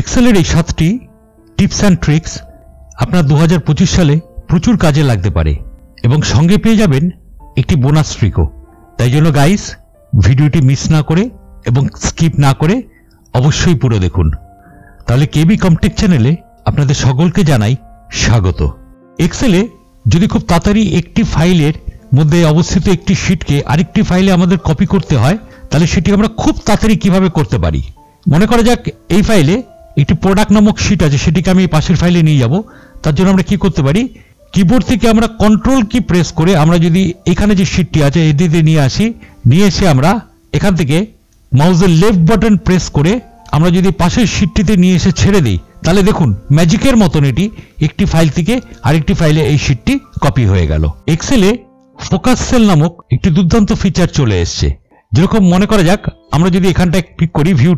এক্সেলের এই 7টি tips and tricks আপনার 2025 সালে প্রচুর কাজে লাগতে পারে এবং সঙ্গে পেয়ে যাবেন একটি বোনাস ট্রিকও। তাই জন্য গাইস, ভিডিওটি মিস না করে এবং স্কিপ না করে অবশ্যই পুরো দেখুন। তাহলে কেবি কমটেক চ্যানেলে আপনাদের সকলকে জানাই স্বাগত। এক্সেলে যদি খুব তাড়াতাড়ি একটি ফাইলের মধ্যে অবস্থিত একটি শীটকে আরেকটি ফাইলে আমাদের কপি করতে হয়, তাহলে সেটি আমরা খুব তাড়াতাড়ি কিভাবে করতে পারি। মনে করা যাক এই ফাইলে একটি প্রোডাক্ট নামক শীট আছে, সেটিকে আমি পাশের ফাইলে নিয়ে যাব। তার জন্য আমরা কি করতে পারি, কিবোর্ড থেকে আমরা কন্ট্রোল কি প্রেস করে আমরা যদি এখানে যে শীটটি আছে এটিতে নিয়ে এসে আমরা এখান থেকে মাউসের লেফট বাটন প্রেস করে আমরা যদি পাশের শীটটিতে নিয়ে এসে ছেড়ে দিই, তাহলে দেখুন ম্যাজিকের মতন এটি একটি ফাইল থেকে আরেকটি ফাইলে এই শীটটি কপি হয়ে গেল। এক্সেলে ফোকাস সেল নামক একটি দুর্দান্ত ফিচার চলে এসছে। যেরকম মনে করা যাক আমরা যদি এখানটায় ক্লিক করি ভিউ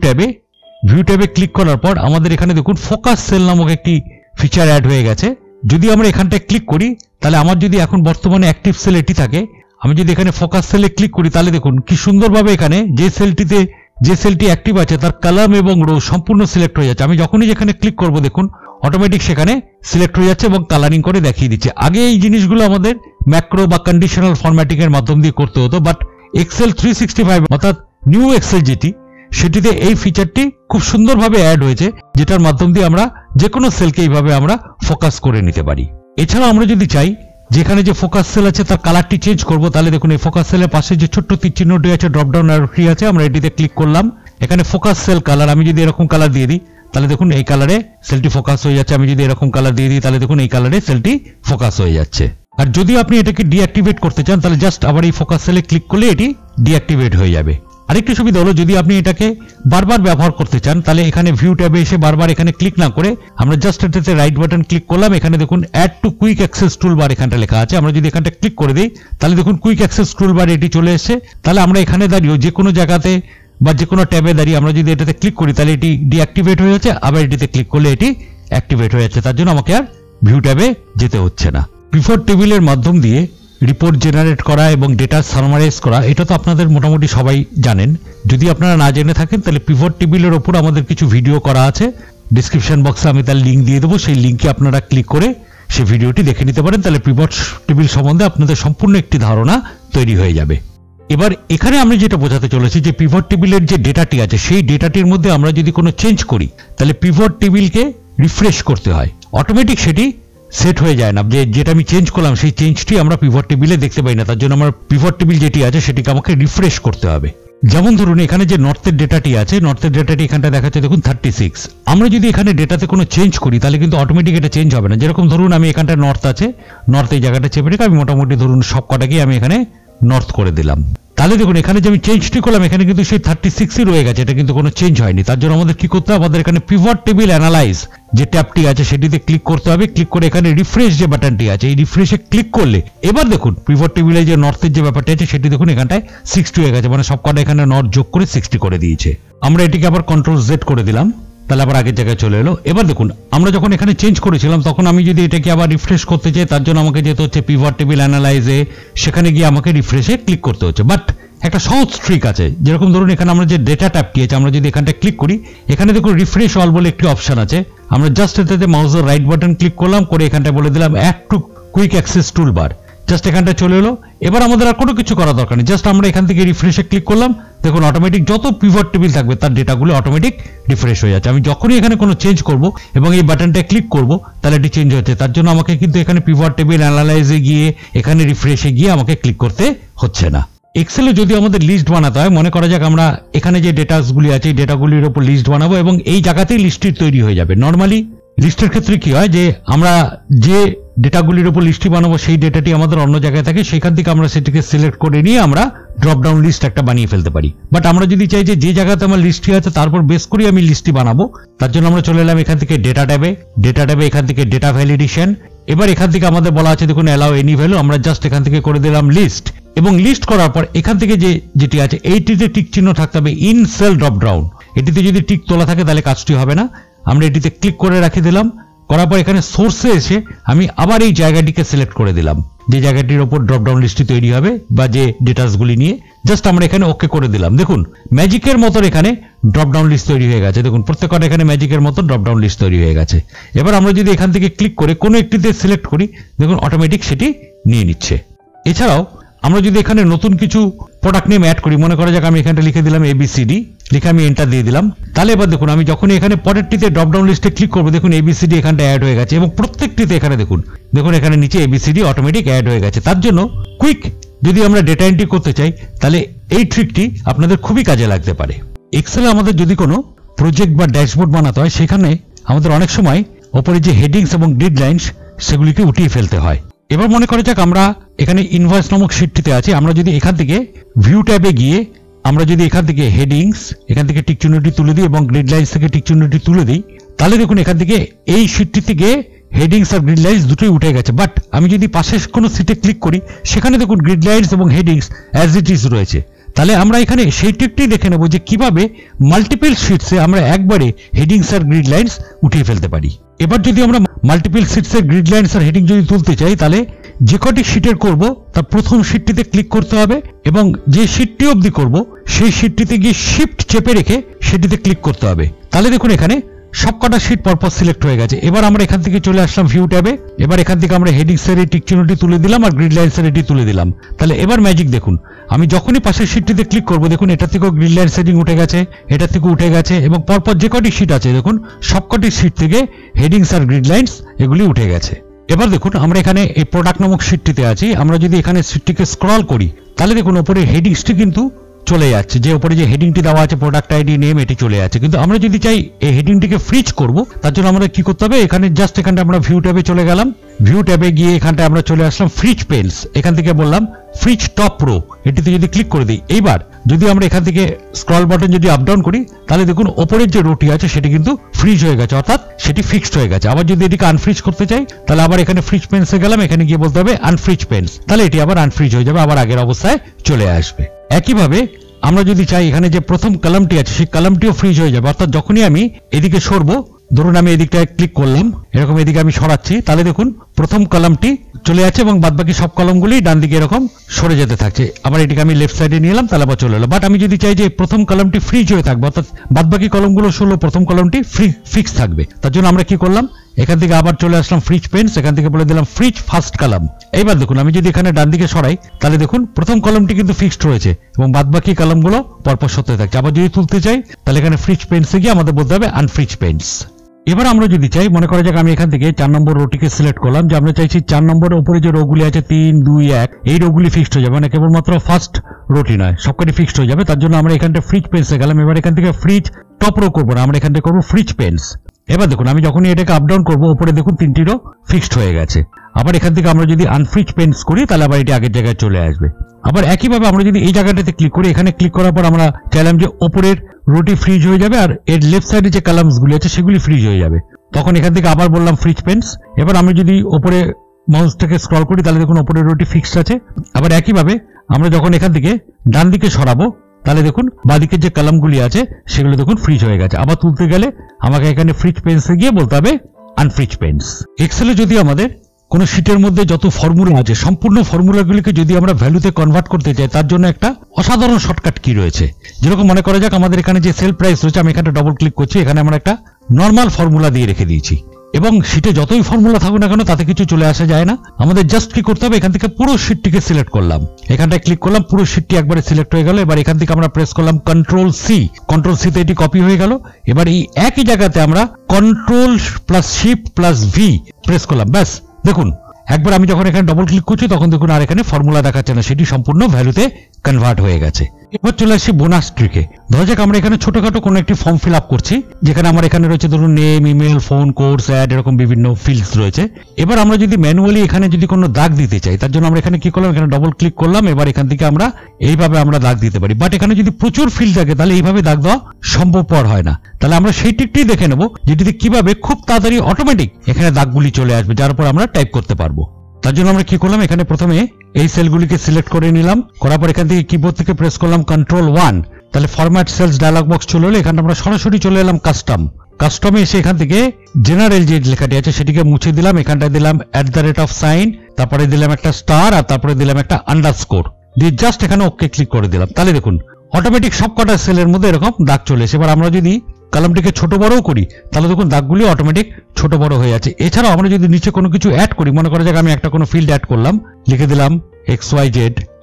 ট্যাবে ক্লিক করার পর আমাদের এখানে দেখুন ফোকাস সেল নামক একটি ফিচার অ্যাড হয়ে গেছে। যদি আমরা এখানটায় ক্লিক করি, তাহলে আমার যদি এখন বর্তমানে অ্যাক্টিভ সেল এটি থাকে, আমি যদি এখানে ফোকাস সেলে ক্লিক করি, তাহলে দেখুন কি সুন্দরভাবে এখানে যে সেলটি অ্যাক্টিভ আছে তার কলাম এবং রো সম্পূর্ণ সিলেক্ট হয়ে যাচ্ছে। আমি যখনই যেখানে ক্লিক করব দেখুন অটোমেটিক সেখানে সিলেক্ট হয়ে যাচ্ছে এবং কালারিং করে দেখিয়ে দিচ্ছে। আগে এই জিনিসগুলো আমাদের ম্যাক্রো বা কন্ডিশনাল ফরম্যাটিং এর মাধ্যম দিয়ে করতে হতো, বাট এক্সেল 365 অর্থাৎ নিউ এক্সেল সেটিতে এই ফিচারটি খুব সুন্দরভাবে অ্যাড হয়েছে, যেটার মাধ্যম দিয়ে আমরা যে কোনো সেলকে এইভাবে আমরা ফোকাস করে নিতে পারি। এছাড়াও আমরা যদি চাই যেখানে যে ফোকাস সেল আছে তার কালারটি চেঞ্জ করব, তাহলে দেখুন এই ফোকাস সেলের পাশে যে ছোট্ট তীর চিহ্নটি আছে, ড্রপ ডাউন অ্যারোটি আছে, আমরা এটিতে ক্লিক করলাম। এখানে ফোকাস সেল কালার আমি যদি এরকম কালার দিয়ে দিই, তাহলে দেখুন এই কালারে সেলটি ফোকাস হয়ে যাচ্ছে। আমি যদি এরকম কালার দিয়ে দিই, তাহলে দেখুন এই কালারে সেলটি ফোকাস হয়ে যাচ্ছে। আর যদি আপনি এটাকে ডিঅ্যাক্টিভেট করতে চান, তাহলে জাস্ট আবার এই ফোকাস সেলে ক্লিক করলে এটি ডিঅ্যাক্টিভেট হয়ে যাবে। আরেকটি সুবিধা হলো, যদি আপনি এটাকে বারবার ব্যবহার করতে চান, তাহলে এখানে ভিউ ট্যাবে এসে বারবার এখানে ক্লিক না করে আমরা জাস্ট এটাতে রাইট বাটন ক্লিক করলাম। এখানে দেখুন add to quick access toolbar এখানটা লেখা আছে, আমরা যদি এখানটা ক্লিক করে দিই, তাহলে দেখুন কুইক অ্যাক্সেস টুলবার এটি চলে এসেছে। তাহলে আমরা এখানে দাঁড়িয়েও যে কোনো জায়গাতে বা যে কোনো ট্যাবে দাঁড়িয়ে আমরা যদি এটাতে ক্লিক করি, তাহলে এটি ডিঅ্যাক্টিভেট হয়ে যাচ্ছে, আবার এটিতে ক্লিক করলে এটি অ্যাক্টিভেট হয়ে যাচ্ছে। তার জন্য আমাকে আর ভিউ ট্যাবে যেতে হচ্ছে না। পিভট টেবিলের মাধ্যম দিয়ে রিপোর্ট জেনারেট করা এবং ডেটা সামারাইজ করা, এটা তো আপনাদের মোটামুটি সবাই জানেন। যদি আপনারা না জেনে থাকেন, তাহলে পিভট টেবিলের ওপর আমাদের কিছু ভিডিও করা আছে, ডিসক্রিপশন বক্সে আমি তার লিঙ্ক দিয়ে দেবো। সেই লিঙ্কে আপনারা ক্লিক করে সেই ভিডিওটি দেখে নিতে পারেন। তাহলে পিভট টেবিল সম্বন্ধে আপনাদের সম্পূর্ণ একটি ধারণা তৈরি হয়ে যাবে। এবার এখানে আমি যেটা বোঝাতে চলেছি যে পিভট টেবিলের যে ডেটাটি আছে সেই ডেটাটির মধ্যে আমরা যদি কোনো চেঞ্জ করি, তাহলে পিভট টেবিলকে রিফ্রেশ করতে হয়। অটোমেটিক সেটি সেট হয়ে যায় না, যেটা আমি চেঞ্জ করলাম সেই চেঞ্জটি আমরা পিভট টেবিলে দেখতে পাই না। তার জন্য আমার পিভট টেবিল যেটি আছে সেটিকে আমাকে রিফ্রেশ করতে হবে। যেমন ধরুন এখানে যে নর্থের ডেটাটি আছে, নর্থের ডেটাটি এখানটা দেখাচ্ছে দেখুন 36। আমরা যদি এখানে ডেটাতে কোনো চেঞ্জ করি, তাহলে কিন্তু অটোমেটিক এটা চেঞ্জ হবে না। যেরকম ধরুন আমি এখানটা নর্থ আছে, নর্থ এই জায়গাটা চেপে রেখে আমি মোটামুটি ধরুন সব কটাকেই আমি এখানে নর্থ করে দিলাম। তাহলে দেখুন এখানে যে আমি চেঞ্জটি করলাম, এখানে কিন্তু সেই 36ই রয়ে গেছে, এটা কিন্তু কোনো চেঞ্জ হয়নি। তার জন্য আমাদের কি করতে হবে, আমাদের এখানে পিভট টেবিল অ্যানালাইজ যে ট্যাবটি আছে সেটিতে ক্লিক করতে হবে। ক্লিক করে এখানে রিফ্রেশ যে বাটনটি আছে, এই রিফ্রেশে ক্লিক করলে এবার দেখুন পিভট টেবিলে যে নর্থের যে ব্যাপারটি আছে সেটি দেখুন এখানটায় 60 হয়ে গেছে, মানে সব কটা এখানে নর্থ যোগ করে 60 করে দিয়েছে। আমরা এটিকে আবার কন্ট্রোল জেড করে দিলাম, তাহলে আবার আগের জায়গায় চলে এলো। এবার দেখুন আমরা যখন এখানে চেঞ্জ করেছিলাম, তখন আমি যদি এটাকে আবার রিফ্রেশ করতে চাই, তার জন্য আমাকে যেতে হচ্ছে পিভট টেবিল অ্যানালাইজে, সেখানে গিয়ে আমাকে রিফ্রেশে ক্লিক করতে হচ্ছে। বাট একটা সহজ ট্রিক আছে। যেরকম ধরুন এখানে আমরা যে ডেটা ট্যাবটি আছে, আমরা যদি এখানটা ক্লিক করি, এখানে দেখুন রিফ্রেশ অল বলে একটি অপশন আছে। আমরা জাস্ট এটাতে মাউসের রাইট বাটন ক্লিক করলাম, করে এখানটা বলে দিলাম add to quick access toolbar, just এখানটা চলে এলো। এবার আমাদের আর কোনো কিছু করা দরকার নেই, জাস্ট আমরা এখান থেকে রিফ্রেশে ক্লিক করলাম, দেখুন অটোমেটিক যত পিভট টেবিল থাকবে তার ডেটাগুলো অটোমেটিক রিফ্রেশ হয়ে যাচ্ছে। আমি যখনই এখানে কোনো চেঞ্জ করব এবং এই বাটনটা ক্লিক করব, তাহলে এটি চেঞ্জ হচ্ছে। তার জন্য আমাকে কিন্তু এখানে পিভট টেবিল অ্যানালাইজে গিয়ে এখানে রিফ্রেশে গিয়ে আমাকে ক্লিক করতে হচ্ছে না। এক্সেলে যদি আমাদের লিস্ট বানাতে হয়, মনে করা যাক আমরা এখানে যে ডেটাগুলি আছে এই ডেটাগুলির উপর লিস্ট বানাবো এবং এই জায়গাতেই লিস্টটি তৈরি হয়ে যাবে। নর্মালি লিস্টের ক্ষেত্রে কি হয়, যে আমরা যে ডেটাগুলির উপর লিস্টটি বানাবো সেই ডেটাটি আমাদের অন্য জায়গায় থাকে, সেখান থেকে আমরা সেটিকে সিলেক্ট করে নিয়ে আমরা ড্রপ ডাউন লিস্ট একটা বানিয়ে ফেলতে পারি। বাট আমরা যদি চাই যে জায়গাতে আমার লিস্টটি আছে তারপর বেস করে আমি লিস্টটি বানাবো, তার জন্য আমরা চলে এলাম এখান থেকে ডেটা ট্যাবে এখান থেকে ডেটা ভ্যালিডেশন। এবার এখান থেকে আমাদের বলা আছে দেখুন অ্যালাউ এনি ভ্যালু, আমরা জাস্ট এখান থেকে করে দিলাম লিস্ট। এবং লিস্ট করার পর এখান থেকে যেটি আছে এইটিতে টিক চিহ্ন থাকতে হবে ইন সেল ড্রপ ডাউন, এটিতে যদি টিক তোলা থাকে তাহলে কাজটি হবে না। আমরা এটিতে ক্লিক করে রাখি দিলাম, করার পর এখানে সোর্সে এসে আমি আবার এই জায়গাটিকে সিলেক্ট করে দিলাম, যে জায়গাটির উপর ড্রপ ডাউন লিস্টটি তৈরি হবে বা যে ডেটাসগুলি নিয়ে, জাস্ট আমরা এখানে ওকে করে দিলাম। দেখুন ম্যাজিকের মতো এখানে ড্রপ ডাউন লিস্ট তৈরি হয়ে গেছে। দেখুন প্রত্যেকটা এখানে ম্যাজিকের মতো ড্রপ ডাউন লিস্ট তৈরি হয়ে গেছে। এবার আমরা যদি এখান থেকে ক্লিক করে কোনো একটিতে সিলেক্ট করি, দেখুন অটোমেটিক সেটি নিয়ে নিচ্ছে। এছাড়াও আমরা যদি এখানে নতুন কিছু প্রোডাক্ট নেম অ্যাড করি, মনে করা যাক আমি এখানটা লিখে দিলাম ABCD, লিখে আমি এন্টার দিয়ে দিলাম, তাহলে এবার দেখুন আমি যখনই এখানে পরেরটিতে ড্রপ ডাউন লিস্টে ক্লিক করবো, দেখুন ABCD এখানটা অ্যাড হয়ে গেছে এবং প্রত্যেকটিতে এখানে দেখুন এখানে নিচে ABCD অটোমেটিক অ্যাড হয়ে গেছে। তার জন্য কুইক যদি আমরা ডেটা এন্ট্রি করতে চাই, তাহলে এই ট্রিকটি আপনাদের খুবই কাজে লাগতে পারে। এক্সেলে আমাদের যদি কোনো প্রজেক্ট বা ড্যাশবোর্ড বানাতে হয়, সেখানে আমাদের অনেক সময় ওপরে যে হেডিংস এবং গ্রিড লাইনস সেগুলিকে উঠিয়ে ফেলতে হয়। এবার মনে করা যাক আমরা এখানে ইনভয়েস নামক শীটটিতে আছি, আমরা যদি এখান থেকে ভিউ ট্যাবে গিয়ে আমরা যদি এখান থেকে হেডিংস এখান থেকে টিক চিহ্নটি তুলে দিই এবং গ্রিড লাইনস থেকে টিক চিহ্নটি তুলে দিই, তাহলে দেখুন এখান থেকে এই শীটটি থেকে হেডিংস আর গ্রিড লাইনস দুটোই উঠে গেছে। বাট আমি যদি পাশে কোনো সিটে ক্লিক করি, সেখানে দেখুন গ্রিড লাইনস এবং হেডিংস অ্যাজ ইট ইজ রয়েছে। তাহলে আমরা এখানে সেই ট্রিকটি দেখে নেব যে কিভাবে মাল্টিপল শিটসে আমরা একবারে হেডিংস আর গ্রিড লাইনস উঠিয়ে ফেলতে পারি। এবার যদি আমরা মাল্টিপল শিটসের গ্রিড লাইনস আর হেডিং যদি তুলতে চাই, তাহলে যে কটি শিটের করব তার প্রথম শিটটিতে ক্লিক করতে হবে এবং যে শিটটি অবধি করব সেই শিটটিতে গিয়ে শিফট চেপে রেখে সেটিতে ক্লিক করতে হবে। তাহলে দেখুন এখানে সবকটা শিট পরপর সিলেক্ট হয়ে গেছে। এবার আমরা এখান থেকে চলে আসলাম ভিউ ট্যাবে। এবার এখান থেকে আমরা হেডিংস এর এই টিক চিহ্নটি তুলে দিলাম আর গ্রিড লাইনস এর এটি তুলে দিলাম। তাহলে এবার ম্যাজিক দেখুন, আমি যখনই পাশের শিটটিতে ক্লিক করব, দেখুন এটা থেকেও গ্রিড লাইন হেডিং উঠে গেছে, এটা থেকে উঠে গেছে এবং পরপর যে কটি শিট আছে দেখুন সবকটি শিট থেকে হেডিংস আর গ্রিড লাইনস এগুলি উঠে গেছে। এবার দেখুন আমরা এখানে এই প্রোডাক্ট নামক শিটটিতে আছি, আমরা যদি এখানে শিটটিকে স্ক্রল করি, তাহলে দেখুন উপরে হেডিংসটি কিন্তু চলে যাচ্ছে, যে উপরে যে হেডিংটি দেওয়া আছে প্রোডাক্ট আইডি নেম এটি চলে যাচ্ছে। কিন্তু আমরা যদি চাই এই হেডিংটিকে ফ্রিজ করব, তার জন্য আমরা কি করতে হবে, এখানে জাস্ট এখানটা আমরা ভিউ ট্যাবে চলে গেলাম, ভিউ ট্যাবে গিয়ে এখানটা আমরা চলে আসলাম ফ্রিজ পেন্স, এখান থেকে বললাম ফ্রিজ টপ প্রো, এটিতে যদি ক্লিক করে দিই, এইবার যদি আমরা এখান থেকে স্ক্রল বাটন যদি আপ ডাউন করি, তাহলে দেখুন ওপরের যে রোটি আছে সেটি কিন্তু ফ্রিজ হয়ে গেছে, অর্থাৎ সেটি ফিক্সড হয়ে গেছে। আবার যদি এটিকে আনফ্রিজ করতে চাই, তাহলে আবার এখানে ফ্রিজ পেন্সে গেলাম, এখানে গিয়ে বলতে হবে আনফ্রিজ পেন্স, তাহলে এটি আবার আনফ্রিজ হয়ে যাবে, আবার আগের অবস্থায় চলে আসবে। একইভাবে আমরা যদি চাই এখানে যে প্রথম কলামটি আছে সেই কলামটিও ফ্রিজ হয়ে যাবে, অর্থাৎ যখনই আমি এদিকে সরবো, ধরুন আমি এদিকটায় ক্লিক করলাম, এরকম এদিকে আমি সরাচ্ছি, তাহলে দেখুন প্রথম কলামটি চলে যাচ্ছে এবং বাদবাকি সব কলামগুলি ডান দিকে এরকম সরে যেতে থাকছে। আবার এটিকে আমি লেফট সাইডে নিয়ে এলাম, তাহলে আবার চলে এলো। বাট আমি যদি চাই যে প্রথম কলামটি ফ্রিজ হয়ে থাকবে, অর্থাৎ বাদবাকি কলামগুলো সরলো, প্রথম কলামটি ফিক্স থাকবে, তার জন্য আমরা কি করলাম, এখান থেকে আবার চলে আসলাম ফ্রিজ পেন্স, এখান থেকে বলে দিলাম ফ্রিজ ফার্স্ট কলাম। এইবার দেখুন আমি যদি এখানে ডান দিকে সরাই, তাহলে দেখুন প্রথম কলামটি কিন্তু ফিক্সড রয়েছে এবং বাদবাকি কলামগুলো পরপর সরতে থাকছে। আবার যদি তুলতে চাই, তাহলে এখানে ফ্রিজ পেন্সে গিয়ে আমাদের বলতে হবে আনফ্রিজ পেন্স। এবার আমরা যদি চাই, মনে করা যাক আমি এখান থেকে 4 নম্বর রোটিকে সিলেক্ট করলাম, যে আমরা চাইছি 4 নম্বরের উপরে যে রোগুলি আছে 3, 2, 1 এই রোগুলি ফিক্সড হয়ে যাবে, মানে কেবলমাত্র ফার্স্ট রোটি নয়, সবকটি ফিক্সড হয়ে যাবে। তার জন্য আমরা এখানটা ফ্রিজ পেন্সে গেলাম। এবার এখান থেকে ফ্রিজ টপ রো করবো না, আমরা এখান থেকে করবো ফ্রিজ পেন্স। এবার দেখুন আমি যখনই এটাকে আপ ডাউন করবো, উপরে দেখুন 3টি রো ফিক্সড হয়ে গেছে। আবার এখান থেকে আমরা যদি আনফ্রিজ পেন্স করি, তাহলে আবার এটি আগের জায়গায় চলে আসবে। আবার একইভাবে আমরা যদি এই জায়গাটাতে ক্লিক করি, এখানে ক্লিক করার পর আমরা চাইলাম যে ওপরের রোটি ফ্রিজ হয়ে যাবে আর এর লেফট সাইডে যে কলামস গুলি আছে সেগুলি ফ্রিজ হয়ে যাবে, তখন এখান থেকে আবার বললাম ফ্রিজ পেন্স। এবার আমি যদি ওপরে মাউসটাকে স্ক্রল করি, তাহলে দেখুন ওপরের রোটি ফিক্সড আছে। আবার একইভাবে আমরা যখন এখান থেকে ডান দিকে সরাবো, তাহলে দেখুন বাদিকের যে কলামগুলি আছে সেগুলো দেখুন ফ্রিজ হয়ে গেছে। আবার তুলতে গেলে আমাকে এখানে ফ্রিজ পেন্সে গিয়ে বলতে হবে আনফ্রিজ পেন্স। এক্সেলে যদি আমাদের কোনো শীটের মধ্যে যত ফর্মুলা আছে, সম্পূর্ণ ফর্মুলাগুলিকে যদি আমরা ভ্যালুতে কনভার্ট করতে চাই, তার জন্য একটা অসাধারণ শর্টকাট কি রয়েছে। যেরকম মনে করা যাক আমাদের এখানে যে সেল প্রাইস রয়েছে, আমি এখানে ডবল ক্লিক করছি, এখানে আমরা একটা নর্মাল ফর্মুলা দিয়ে রেখে দিয়েছি এবং শীটে যতই ফর্মুলা থাকুক না কেন তাতে কিছু চলে আসা যায় না। আমাদের জাস্ট কি করতে হবে, এখান থেকে পুরো শীটটিকে সিলেক্ট করলাম, এখানটায় ক্লিক করলাম, পুরো শীটটি একবারে সিলেক্ট হয়ে গেল। এবার এখান থেকে আমরা প্রেস করলাম কন্ট্রোল সি তে এটি কপি হয়ে গেল। এবার এই একই জায়গাতে আমরা control plus shift plus V press করলাম, ব্যাস দেখুন একবার আমি যখন এখানে ডবল ক্লিক করছি তখন দেখুন আর এখানে ফর্মুলা দেখাচ্ছে না, সেটি সম্পূর্ণ ভ্যালুতে কনভার্ট হয়ে গেছে। এবার চলে আসছি বোনাস ট্রিকে। ধরা যাক আমরা এখানে ছোটখাটো কোনো একটি ফর্ম ফিল আপ করছি, যেখানে আমার এখানে রয়েছে ধরুন name, email, phone, course, add, এরকম বিভিন্ন ফিল্ডস রয়েছে। এবার আমরা যদি ম্যানুয়ালি এখানে যদি কোনো দাগ দিতে চাই, তার জন্য আমরা এখানে কি করলাম, এখানে ডবল ক্লিক করলাম। এবার এখান থেকে আমরা এইভাবে আমরা দাগ দিতে পারি, বাট এখানে যদি প্রচুর ফিল্ড থাকে তাহলে এইভাবে দাগ দেওয়া সম্ভবপর হয় না। তাহলে আমরা সেই ট্রিকটি দেখে নেব, যেটিতে কিভাবে খুব তাড়াতাড়ি অটোমেটিক এখানে দাগগুলি চলে আসবে, যার উপর আমরা টাইপ করতে পারবো। তার জন্য আমরা কি করলাম, এখানে প্রথমে এই সেলগুলিকে সিলেক্ট করে নিলাম, করার পর এখান থেকে কিবোর্ড থেকে প্রেস করলাম কন্ট্রোল 1, তাহলে ফরম্যাট সেলস ডায়লগ বক্স চলে এলো। এখানে আমরা সরাসরি চলে এলাম কাস্টমে এসে এখান থেকে জেনারেল যে লেখাটি আছে সেটিকে মুছে দিলাম, এখানটায় দিলাম @, তারপরে দিলাম একটা স্টার আর তারপরে দিলাম একটা আন্ডারস্কোর দিয়ে জাস্ট এখানে ওকে ক্লিক করে দিলাম। তাহলে দেখুন অটোমেটিক সব কটা সেলের মধ্যে এরকম দাগ চলে এসে। এবার আমরা যদি কলামটিকে ছোট বড়ও করি তাহলে দেখুন দাগগুলি অটোমেটিক ছোট বড় হয়ে যাচ্ছে। এছাড়াও আমরা যদি নিচে কোনো কিছু অ্যাড করি, মনে করা যাক আমি একটা কোনো ফিল্ড অ্যাড করলাম, লিখে দিলাম XYZ,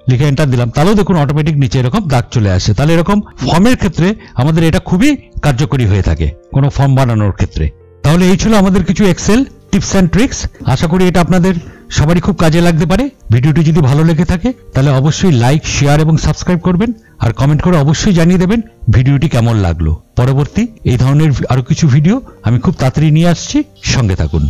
লিখে এন্টার দিলাম, তাহলেও দেখুন অটোমেটিক নিচে এরকম দাগ চলে আসে। তাহলে এরকম ফর্মের ক্ষেত্রে আমাদের এটা খুবই কার্যকরী হয়ে থাকে কোনো ফর্ম বানানোর ক্ষেত্রে। তাহলে এই ছিল আমাদের কিছু এক্সেল টিপস অ্যান্ড ট্রিক্স। আশা করি এটা আপনাদের সবারই খুব কাজে লাগতে পারে। ভিডিওটি যদি ভালো লেগে থাকে তাহলে অবশ্যই লাইক, শেয়ার এবং সাবস্ক্রাইব করবেন, আর কমেন্ট করে অবশ্যই জানিয়ে দেবেন ভিডিওটি কেমন লাগলো। পরবর্তী এই ধরনের আরো কিছু ভিডিও আমি খুব তাড়াতাড়ি নিয়ে আসছি, সঙ্গে থাকুন।